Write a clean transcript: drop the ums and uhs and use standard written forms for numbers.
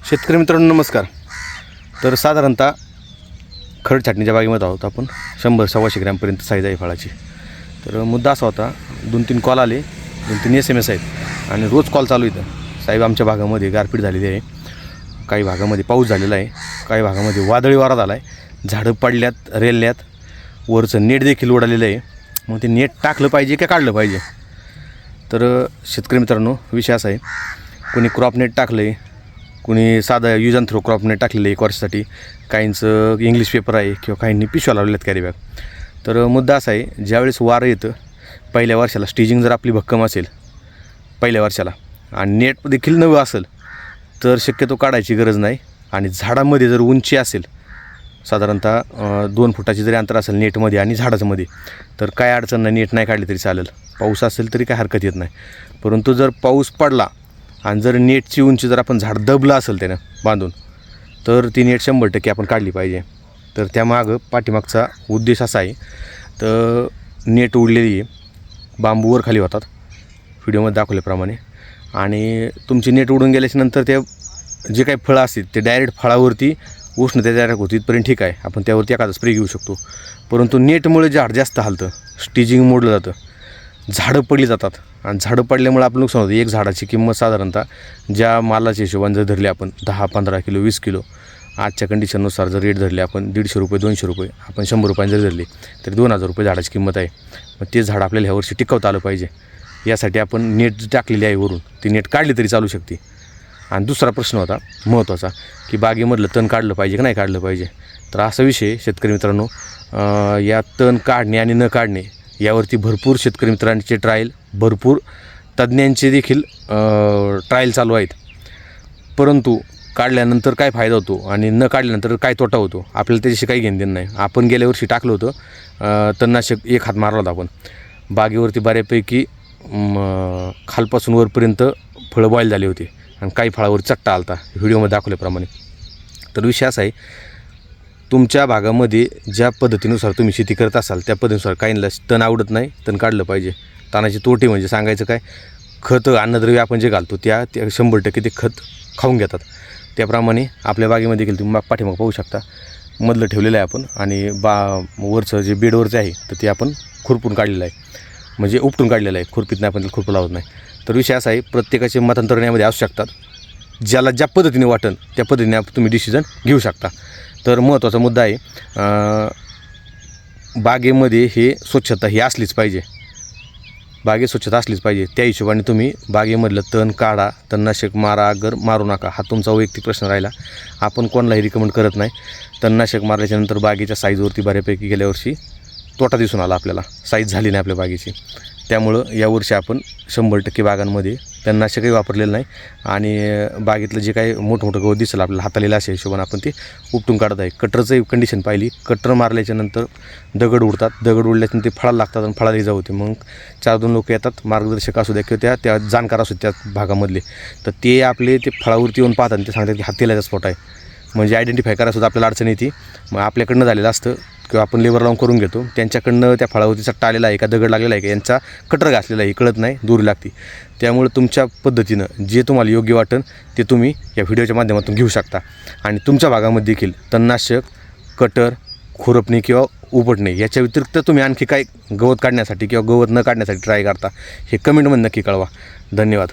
शेतकरी मित्रांनो नमस्कार. तर साधारणतः खड छाटणीच्या बागेमध्ये आहोत आपण. 100-125 ग्रॅमपर्यंत साईज आहे फळाची. तर मुद्दा असा होता, 2-3 कॉल आले, 2-3 SMS आहेत आणि रोज कॉल चालू इथं. साहेब आमच्या भागामध्ये गारपीट झालेली आहे, काही भागामध्ये पाऊस झालेला आहे, काही भागामध्ये वादळी वारा झाला आहे, झाडं पडल्यात, रेलल्यात, वरचं नेट देखील उडालेलं आहे. मग ते नेट टाकलं पाहिजे का काढलं पाहिजे? तर शेतकरी मित्रांनो विषय असा आहे, कोणी क्रॉप नेट टाकलं आहे, कोणी साधं use and throw crop net टाकलेलं आहे 1 वर्षासाठी, काहींचं इंग्लिश पेपर आहे किंवा काहींनी पिशव्या लावलेल्यात कॅरी बॅग. तर मुद्दा असा आहे, ज्यावेळेस वारं येतं पहिल्या वर्षाला, स्टिजिंग जर आपली भक्कम असेल पहिल्या वर्षाला आणि नेट देखील नवं असेल तर शक्यतो काढायची गरज नाही. आणि झाडामध्ये जर उंची असेल साधारणतः 2 फुटाची जरी अंतर असेल नेटमध्ये आणि झाडाच्यामध्ये, तर काय अडचण नाही, नेट नाही काढली तरी चालेल. पाऊस असेल तरी काय हरकत येत नाही. परंतु जर पाऊस पडला आणि जर नेटची उंची जर आपण झाड दबलं असेल त्यानं बांधून, तर ती नेट 100% आपण काढली पाहिजे. तर त्यामागं पाठीमागचा उद्देश असा आहे. तर नेट उडलेली आहे, बांबूवर खाली होतात व्हिडिओमध्ये दाखवल्याप्रमाणे, आणि तुमची नेट उडून गेल्याच्यानंतर ते जे काही फळं असतील ते डायरेक्ट फळावरती उष्णता डायरेक्ट होती, इथपर्यंत ठीक आहे, आपण त्यावरती एखादा स्प्रे घेऊ शकतो. परंतु नेटमुळे झाड जास्त हालतं, स्टिजिंग मोडलं जातं, झाडं पडली जातात आणि झाडं पडल्यामुळे आपलं नुकसान होतं. एक झाडाची किंमत साधारणतः ज्या मालाच्या हिशोबाने जर धरली आपण 10-15 किलो 20 किलो आजच्या कंडिशननुसार जर रेट धरले आपण 150 रुपये 200 रुपये, आपण 100 रुपयांनी जर धरली तरी 2000 रुपये झाडाची किंमत आहे. मग ते झाड आपल्याला ह्या वर्षी टिकवता आलं पाहिजे, यासाठी आपण नेट टाकलेली आहे वरून, ती नेट काढली तरी चालू शकते. आणि दुसरा प्रश्न होता महत्त्वाचा, की बागेमधलं तण काढलं पाहिजे का नाही काढलं पाहिजे. तर असा विषय शेतकरी मित्रांनो, या तण काढणे आणि न काढणे यावरती भरपूर शेतकरी मित्रांचे ट्रायल, भरपूर तज्ज्ञांचे देखील ट्रायल चालू आहेत. परंतु काढल्यानंतर काय फायदा होतो आणि न काढल्यानंतर काय तोटा होतो आपल्याला त्याच्याशी काही घेणं नाही. आपण गेल्या वर्षी टाकलं होतं तणनाशक, 1 हात मारला होता आपण बागेवरती, बऱ्यापैकी खालपासून वरपर्यंत फळं बॉईल झाली होती आणि काही फळावर चट्टा आलता व्हिडिओमध्ये दाखवल्याप्रमाणे. तर विषय असा आहे, तुमच्या भागामध्ये ज्या पद्धतीनुसार तुम्ही शेती करत असाल त्या पद्धतीनुसार, काहींना तण आवडत नाही, तण काढलं पाहिजे. तणाची तोटे म्हणजे सांगायचं काय, खत अन्नद्रव्य आपण जे घालतो त्या 100% ते खत खाऊन घेतात. त्याप्रमाणे आपल्या बागेमध्ये देखील तुम्ही पाठीमाग पाहू शकता, मधलं ठेवलेलं आहे आपण, आणि वरचं जे बेडवरचं आहे तर ते आपण खुरपून काढलेलं आहे, म्हणजे उपटून काढलेलं आहे, खुरपीत नाही, आपण त्याला खुरपं लावत नाही. तर विषय असा आहे, प्रत्येकाचे मतांतर यामध्ये असू शकतात, ज्याला ज्या पद्धतीने वाटेल त्या पद्धतीने तुम्ही डिसिजन घेऊ शकता. तर महत्त्वाचा मुद्दा आहे, बागेमध्ये हे स्वच्छता ही असलीच पाहिजे, बागेत स्वच्छता असलीच पाहिजे. त्या हिशोबाने तुम्ही बागेमधलं तण काढा, तणनाशक मारा, मारू नका, हा तुमचा वैयक्तिक प्रश्न राहिला. आपण कोणालाही रिकमेंड करत नाही. तणनाशक मारल्याच्यानंतर बागेच्या साईजवरती बऱ्यापैकी गेल्या वर्षी तोटा दिसून आला आपल्याला, साईज झाली नाही आपल्या बागेची. त्यामुळं यावर्षी आपण 100% बागांमध्ये तणनाशकही वापरलेलं नाही आणि बागेतलं जे काही मोठमोठं गवत दिसेल आपल्याला हातालेलं अशा हिशोबाने आपण ते उपटून काढत आहे. कटरचं कंडिशन पाहिली, कटर मारल्याच्यानंतर दगड उडतात, दगड उडल्याच्यानंतर ते फळाला लागतात आणि फळाला इजा होते. मग 4-2 लोक येतात, मार्गदर्शक असू द्या किंवा त्या जाणकार असू त्या भागामधले, तर ते आपले ते फळावरती येऊन पाहतात आणि ते सांगतात की हा तेलाचा स्पॉट आहे, म्हणजे आयडेंटिफाय करायला आपल्याला अडचण येते. मग आपल्याकडनं झालेलं असतं किंवा आपण लेबर लावून करून घेतो, त्यांच्याकडनं त्या फळावरती चट्टा आलेला आहे का, दगड लागलेला आहे का, यांचा कटर घासलेला आहे कळत नाही, दूर लागते. त्यामुळे तुमच्या पद्धतीनं जे तुम्हाला योग्य वाटेल ते तुम्ही या व्हिडिओच्या माध्यमातून घेऊ शकता. आणि तुमच्या भागामध्ये देखील तणनाशक, कटर, खुरपणे किंवा उपटणे याच्या व्यतिरिक्त तुम्ही आणखी काय गवत काढण्यासाठी किंवा गवत न काढण्यासाठी ट्राय करता, हे कमेंटमध्ये नक्की कळवा. धन्यवाद.